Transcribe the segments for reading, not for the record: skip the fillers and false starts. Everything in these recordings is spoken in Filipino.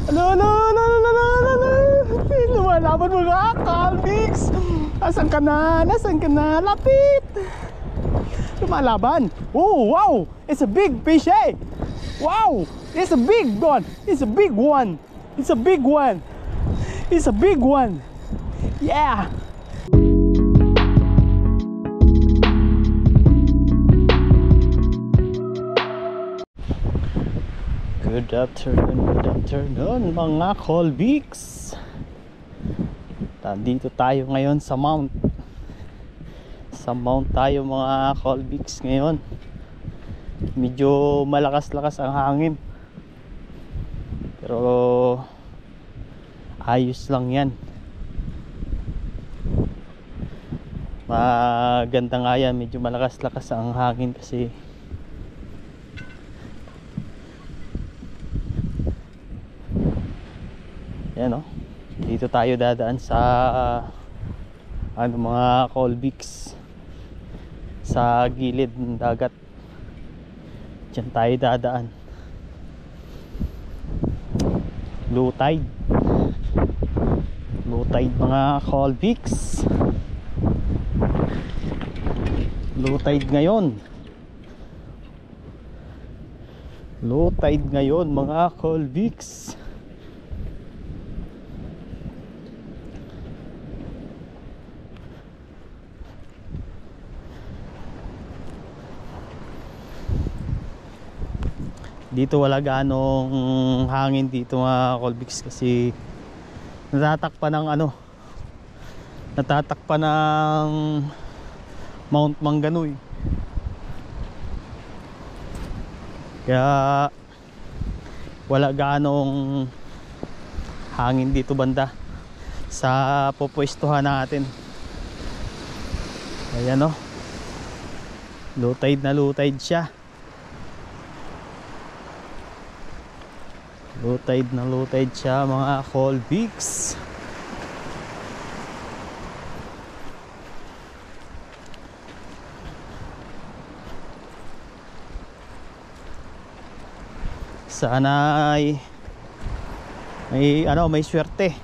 Ano, ano, ano, ano, ano, ano, ano? Lumalaban mga Colbix. Asan ka na? Nasaan ka na? Lapit. Lumalaban. Oh, wow. It's a big fish, eh. Wow. It's a big one. It's a big one. It's a big one. It's a big one. Yeah. Good afternoon mga Colbix. Nandito tayo ngayon sa Mount. Sa Mount tayo mga Colbix ngayon. Medyo malakas-lakas ang hangin. Pero ayos lang yan. Maganda nga yan, medyo malakas-lakas ang hangin kasi yan, oh. Dito tayo dadaan sa mga Colbix sa gilid ng dagat. Diyan tayo dadaan. Low tide. Low tide mga Colbix. Low tide ngayon. Low tide ngayon mga Colbix. Dito wala ganong hangin dito mga Colbix kasi natatakpan ng natatakpan ng Mount Maunganui. Kaya wala ganong hangin dito banda sa pupwestuhan natin. Ayan, oh. Low tide na low tide siya. Low tide na low tide siya mga Colbix. Sana ay may swerte.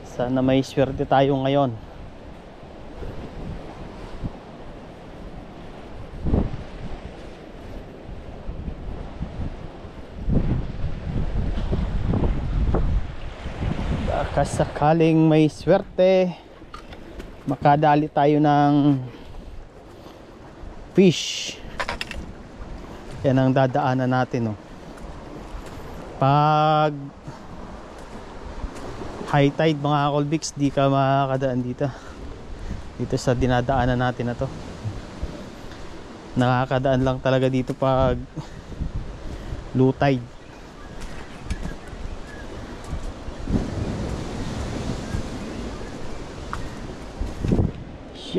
Sana may swerte tayo ngayon. Sakaling may swerte, makadali tayo ng fish. Yan ang dadaanan natin, oh. Pag high tide mga Colbix, di ka makakadaan dito sa dinadaanan natin na to. Nakakadaan lang talaga dito pag low tide.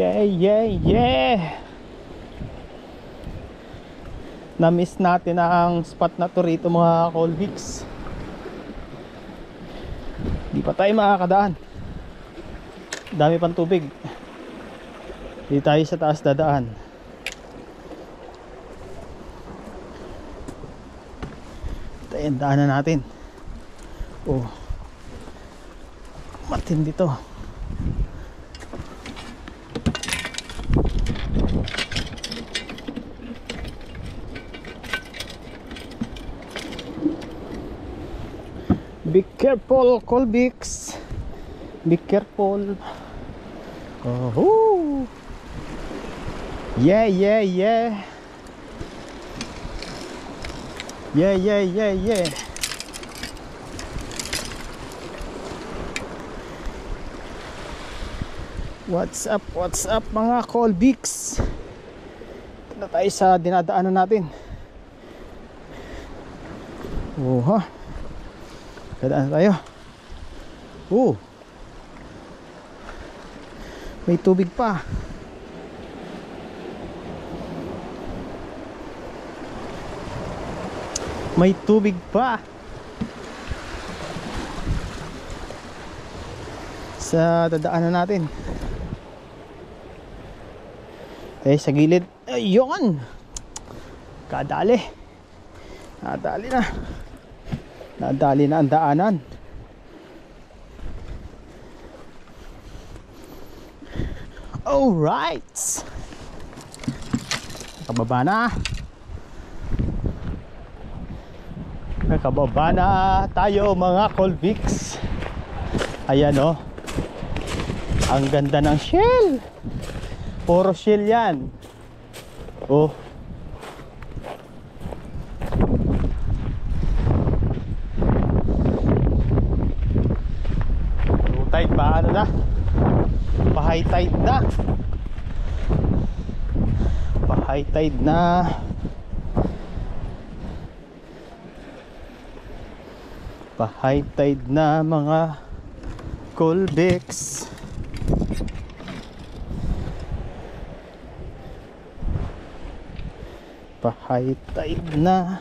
Yeah. Na-miss natin ang spot na to rito mga Colbix. Di pa tayo makakadaan. Dami pang tubig. Di tayo sa taas dadaan. Ito yung daanan natin. Oh, matindi to. Be careful, Colbix. Be careful. Oh, yeah. Yeah. What's up mga Colbix? Ito na tayo sa dinadaanan natin. Oh, ha. Dadaan tayo. Oh, may tubig pa. May tubig pa sa dadaanan natin. Sa gilid. Ayun, kadali. Nadali na. Nadali na ang daanan. Alright. Nakababa na. Nakababa na tayo mga Colvix. Ayan o. Ang ganda ng shell. Puro shell yan. Oh. Low tide pa, ano na? Pa-high tide na. Pa-high tide na. Pa-high tide na mga Colvix. Pa-high tide na.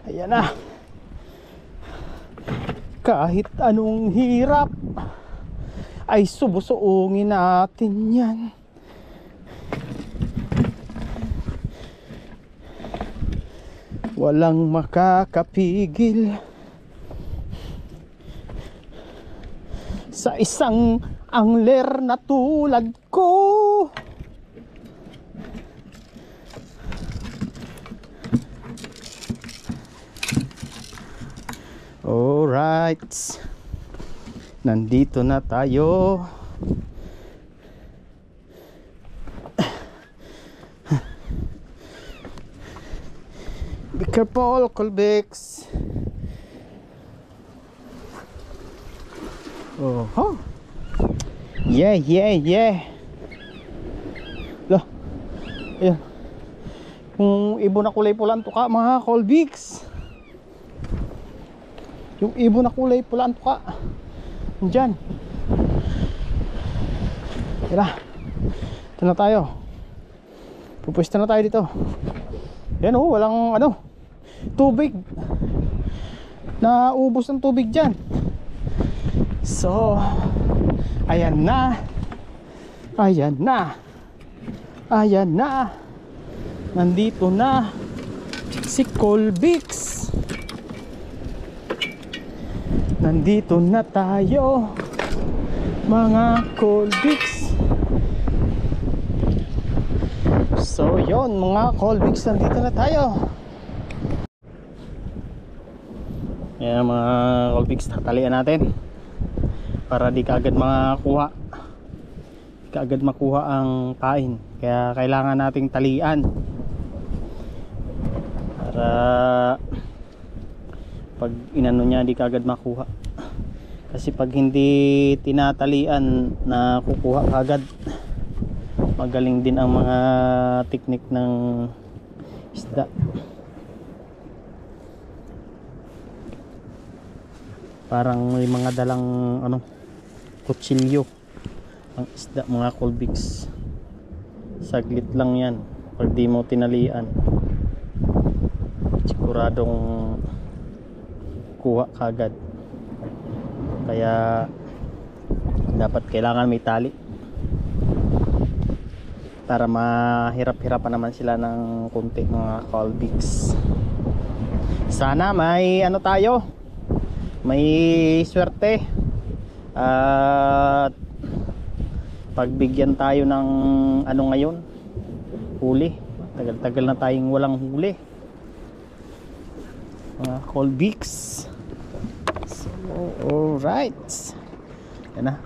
Ayan na. Kahit anong hirap ay subusuungin natin yan. Walang makakapigil sa isang angler na tulad ko. Alright, nandito na tayo. Be careful, Colvix. Oh, yeah, yeah, yeah. Loh, ayan. Kung ibon na kulay pula to ka mga Colvix. Yung ibon na kulay pula to ka. Diyan. Tara. Ito na tayo. Pupwesto na tayo dito. Yan oh, walang ano, tubig. Naubos ng tubig dyan. So, ayan na. Ayan na. Ayan na. Nandito na si Colvix. Nandito na tayo mga Colvix. So yon mga Colvix, nandito na tayo. Ayan mga Colvix, tatalian natin para di kaagad makakuha, di kaagad makuha ang kain. Kaya kailangan nating talian para pag inano niya di kaagad makuha. Kasi pag hindi tinatalian na kukuha kaagad. Magaling din ang mga teknik ng isda. Parang may mga dalang ano, kutsilyo ang isda mga Colvix. Saglit lang yan pag di mo tinalian, siguradong kuha kagad. Kaya dapat kailangan may tali para mahirap-hirapan naman sila ng konti mga Colvix. Sana may ano tayo, may swerte at pagbigyan tayo ng ano ngayon, huli. Tagal-tagal na tayong walang huli mga Colvix. So alright, yan na,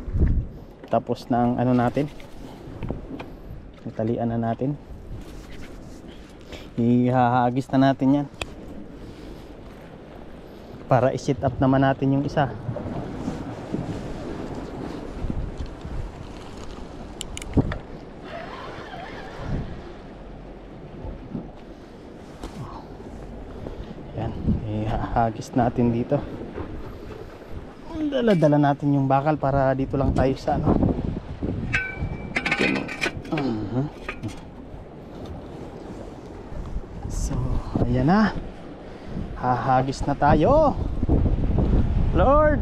tapos na ang ano natin, natalian na natin. Ihahagis na natin yan para i-set up naman natin yung isa. Yan, ihahagis natin dito. Dala-dala natin yung bakal para dito lang tayo sa ano. So ayan na, hahagis na tayo. Lord,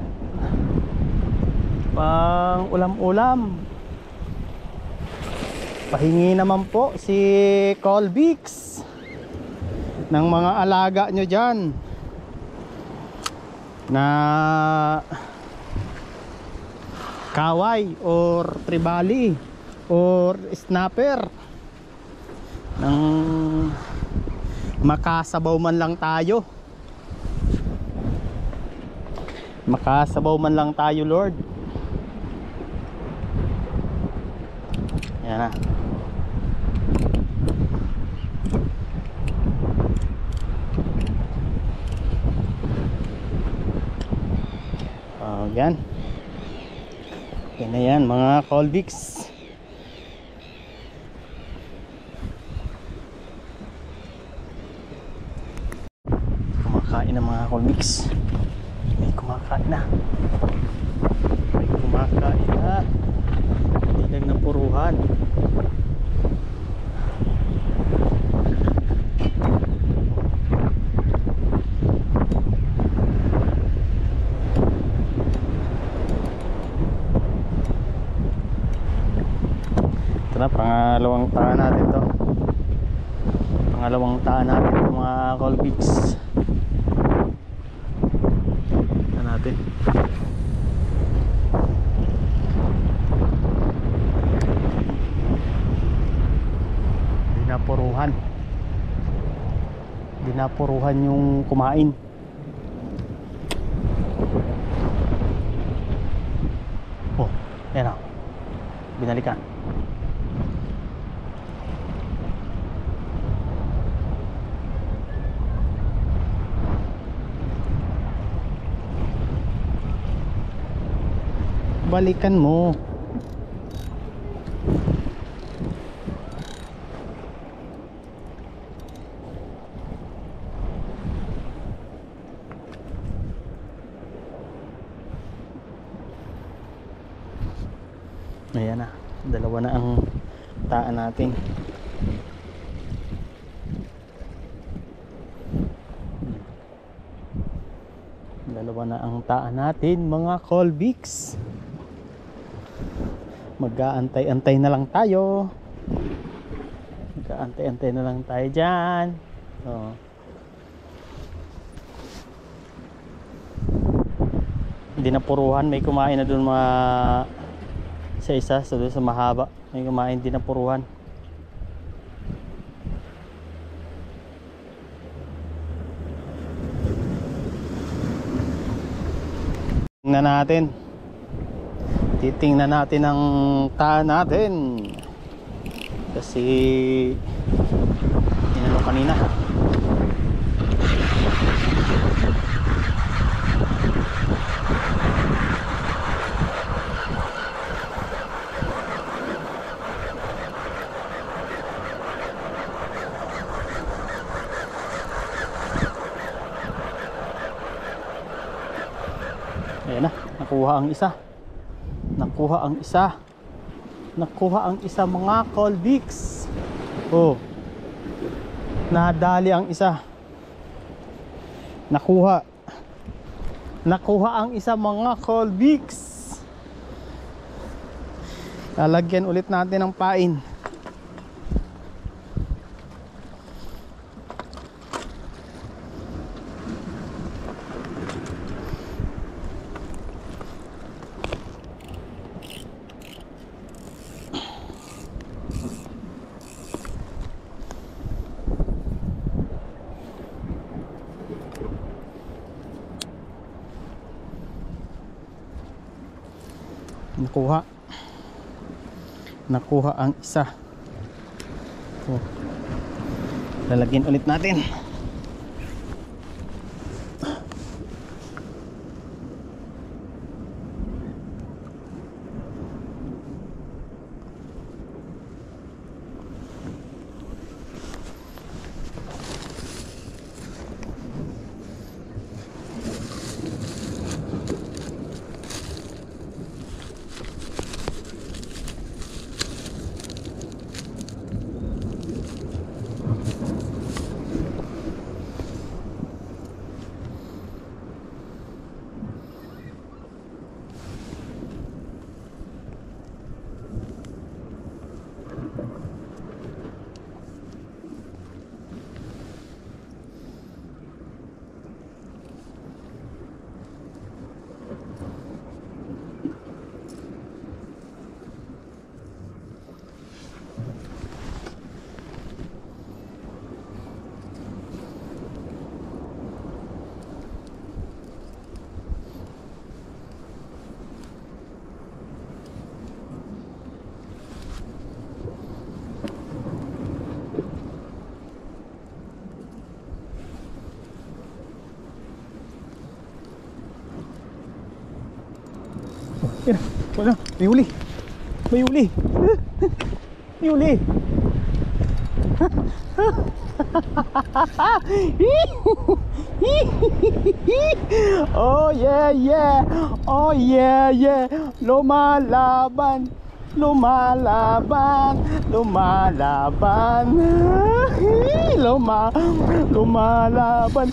pang ulam-ulam. Pahingi naman po si Colbix ng mga alaga nyo dyan na kaway or tribali or snapper, nang makasabaw man lang tayo, Lord. Yan na. Yan. Yan na yan mga Colbix. Kumakain na mga Colbix. May kumakain na. Hindi lang napuruhan. Ito na, pangalawang taan natin to. Mga Colbix. Ito natin. Dinapuruhan yung kumain. Oh, ayan o. Binalikan. Balikan mo. Ayan na, dalawa na ang taan natin. Mga Colbix. Mag-aantay-antay na lang tayo. Dyan. Oh. Hindi na puruhan, may kumain na doon mga isa so doon sa mahaba may kumain din na puruhan. Titingnan natin ang taan natin kasi inano kanina. Ayan na, nakuha ang isa mga Colbix. Oh, nadali ang isa. Nakuha ang isa mga Colbix. Lalagyan ulit natin ng pain. Nakuha ang isa. Oh. Lalagyan ulit natin. Wala, may huli. May huli. May huli. Oh yeah, yeah. Oh yeah, yeah. Lumalaban. Lumalaban. Lumalaban. Lumalaban.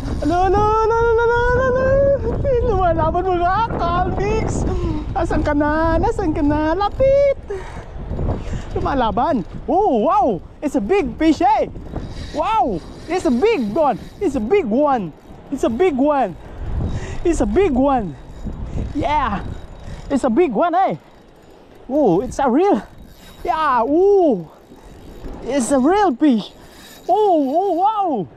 Lumalaban mga Calvix. Asan ka na? Nasaan ka na? Lapit. Lumalaban. Oh, wow. It's a big fish, eh. Wow. It's a big one. It's a big one. It's a big one. It's a big one. Yeah. It's a big one, eh. Oh, it's a real. Yeah. Oh. It's a real fish. Oh, oh, wow.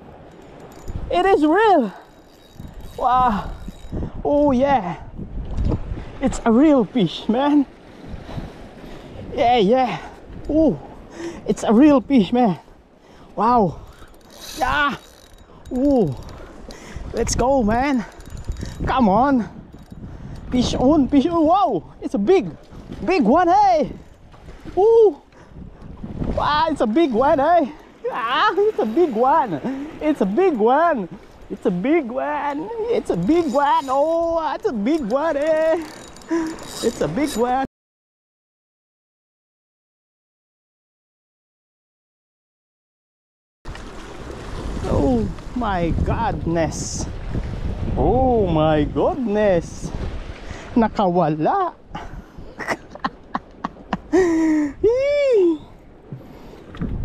It is real. Wow. Oh, yeah. It's a real fish, man. Yeah, yeah. Oh, it's a real fish, man. Wow. Yeah. Oh, let's go, man. Come on. Fish on, fish on. Wow, it's a big one, hey. Oh, wow, it's a big one, hey. Ah, it's a big one. It's a big one. It's a big one. It's a big one. Oh, it's a big one, eh. It's a big one. Oh my goodness. Oh my goodness. Nakawala.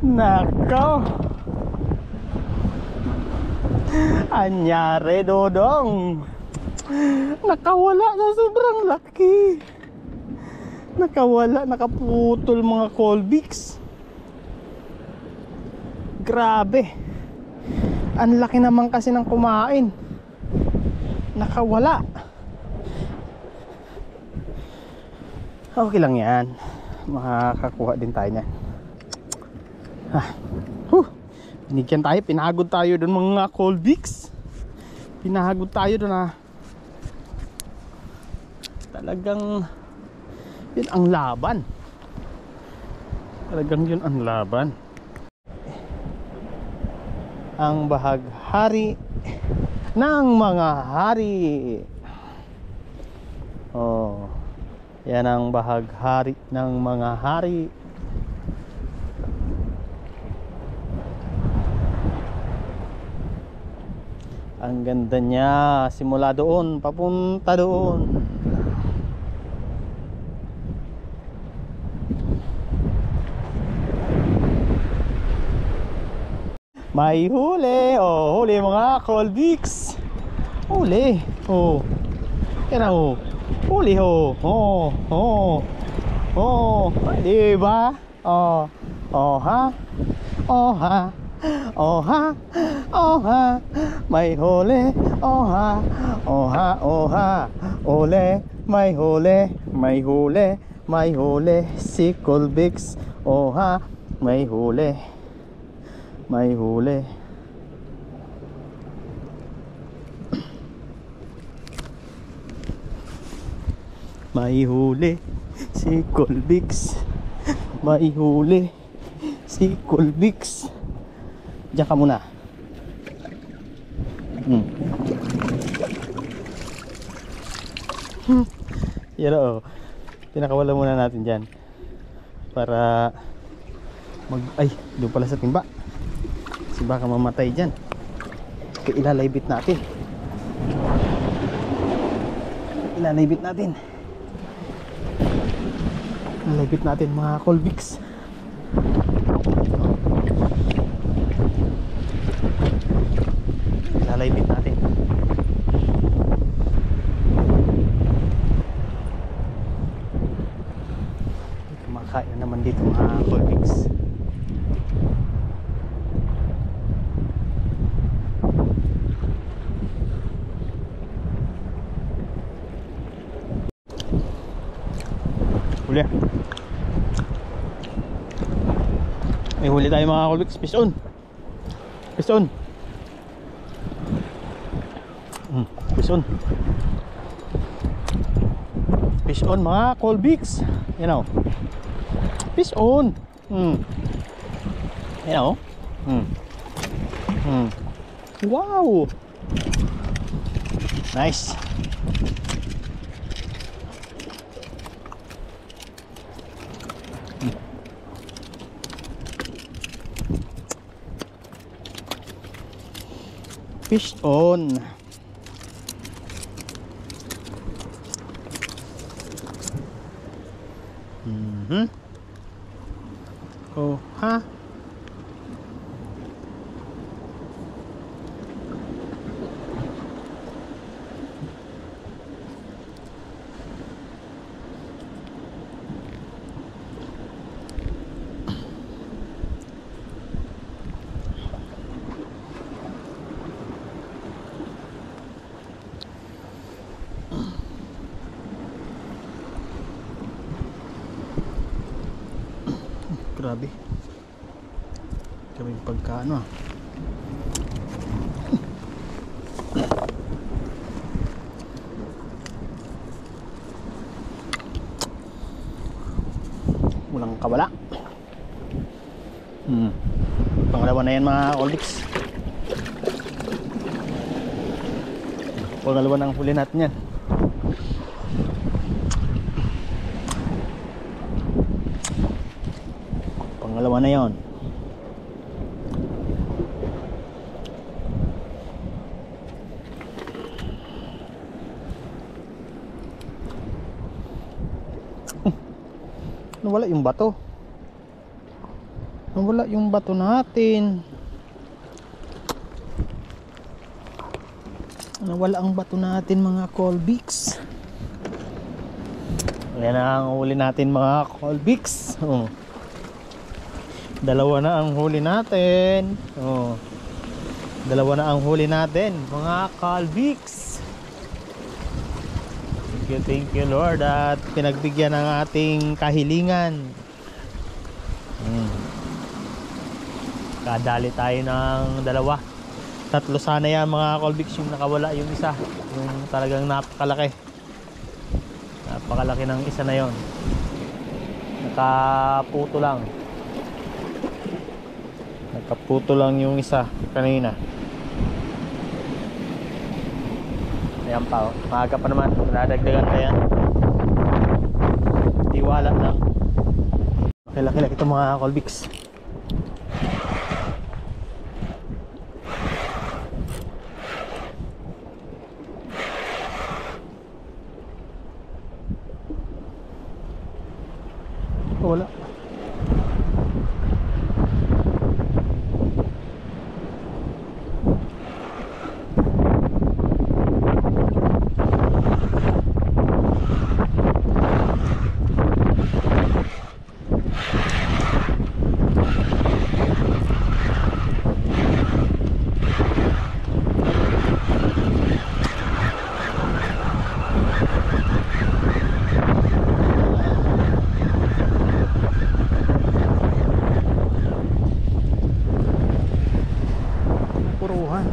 Nako. Anyari, Dodong. Nakawala na, sobrang laki. Nakawala, nakaputol mga Colbix. Grabe. Ang laki naman kasi ng kumain. Nakawala. Okay lang yan. Makakakuha din tayo niyan. Binigyan tayo, pinagod tayo doon mga Colbix. Pinagod tayo doon, ha. Talagang yun ang laban. Talagang yun ang laban. Ang bahaghari ng mga hari. Oh, yan ang bahaghari ng mga hari. Ang ganda niya, simula doon papunta doon. May huli. Oh, huli mga Colbix. Huli. Oh. Yan oh. Huli ho. Oh, oh. Oh, di ba? Oh. Oh ha. Oh ha. Oh ha. Oh ha. May huli. Oh ha. Oh ha. Oh ha. Huli. May huli. May huli. May huli si Colbix. Oh ha. May huli. May huli. May huli si Colbix. May huli si Colbix. Diyan ka muna. Yan o. Pinakawala muna natin dyan. Para ay, doon pala sa timba. Kasi baka mamatay dyan. Kaya ilalaybit natin. Ilalaybit natin. Ilalaybit natin mga Colbix. Ilalaybit natin. Kumakain naman dito mga Colbix. Huli. May huli tayo mga Colbix. Fish on. Fish on. Fish on. Fish on mga Colbix. You know. Fish on. You know. Wow. Nice. Fish on. Oh, ha? Grabe. Kaming pagkaano ah. Walang kawala. Pangalawa na yan mga Colbix. Pangalawa ng huli natin yan. Pangalawa na yon. Nawala yung bato. Nawala yung bato natin. Nawala ang bato natin mga Colbix. Ayan na ang huli natin mga Colbix. Dalawa na ang huli natin. Dalawa na ang huli natin mga Colbix. Thank you Lord at pinagbigyan ng ating kahilingan. Kadali tayo ng dalawa. Tatlo sana yan mga Colbix, yung nakawala yung isa. Yung talagang napakalaki. Napakalaki ng isa na yon. Nakaputo lang. Nakaputo lang yung isa kanina. Ayan pa, maaga pa naman. Nadagdagan pa yan. Tiwala lang. Laki-laki ito mga Colbix. Wala. Puruhan.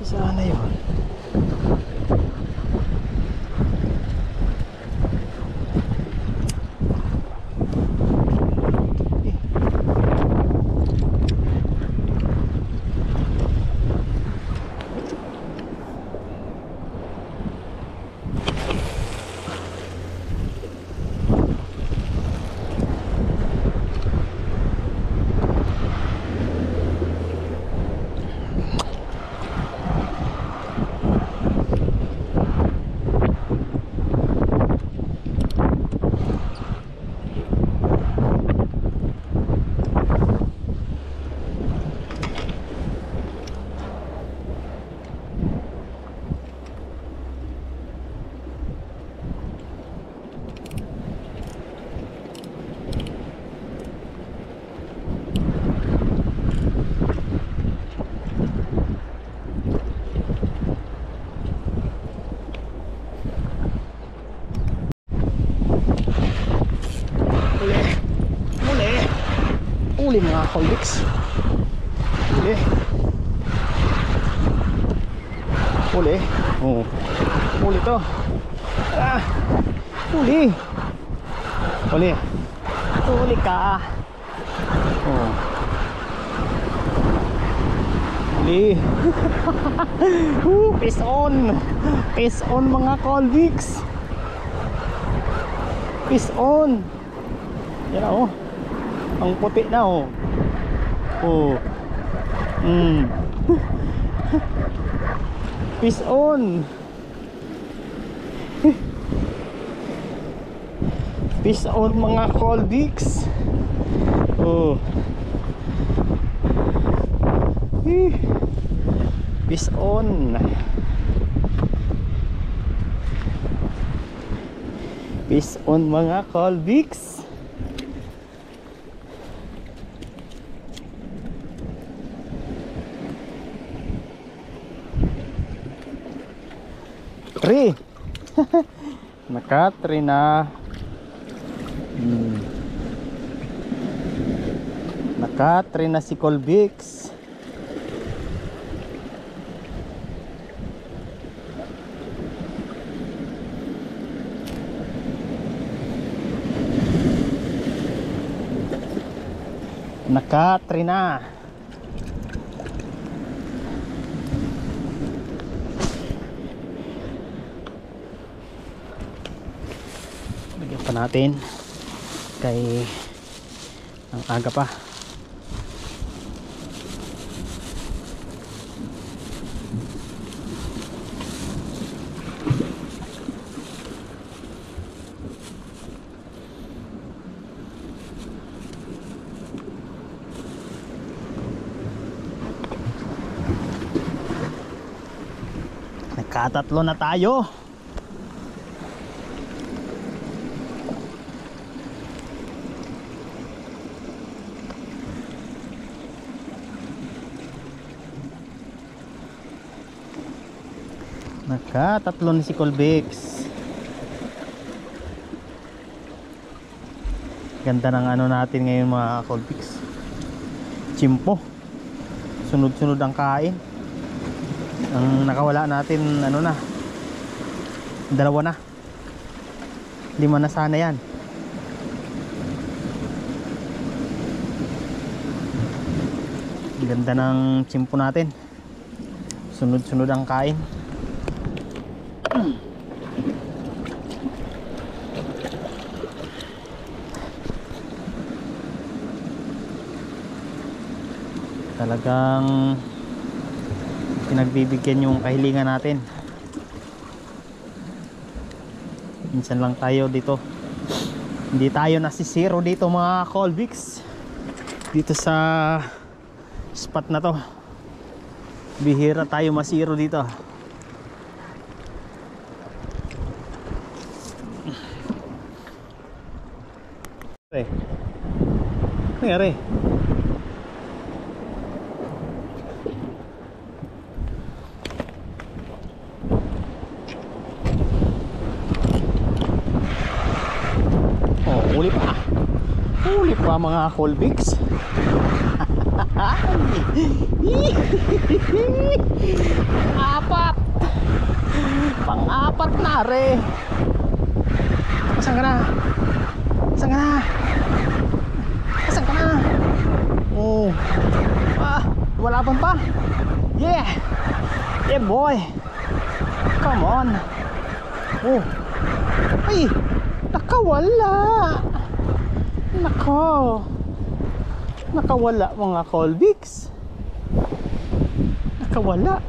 Sana yun. Huli mga Colvix. Huli. Huli. Oh. Huli to. Ah. Huli. Huli. Huli ka. Oh. Huli. Fish on. Fish on mga Colvix. Fish on. Yan na oh. Ang puti na oh. Oh. Fish on. Fish on mga Colvix. Oh. Fish on. Fish on mga Colvix. Three. Naka-3 na. Naka-3 na si Colvix. Naka-3 na. Bigyan pa natin kay ang aga pa. Nagkatatlo na tayo. Nakatatlo na si Colvix. Ganda ng ano natin ngayon mga Colvix. Chimpo. Sunod-sunod ang kain. Ang nakawala natin ano na, 2 na. 5 na sana yan. Ganda ng chimpo natin. Sunod-sunod ang kain. Talagang pinagbibigyan yung kahilingan natin. Minsan lang tayo dito, hindi tayo nasisiro dito mga Colvix. Dito sa spot na to bihira tayo masiro dito. Nangyari? Oh, huli pa. Huli pa mga Colvix. Apat. Pang-apat na re. Saan ka na? Saan ka na? Saan ka na? Oh. Walaban pa. Yeah. Yeah boy. Come on. Oh. Ay. Nakawala. Nako. Nakawala mga Colvix. Nakawala.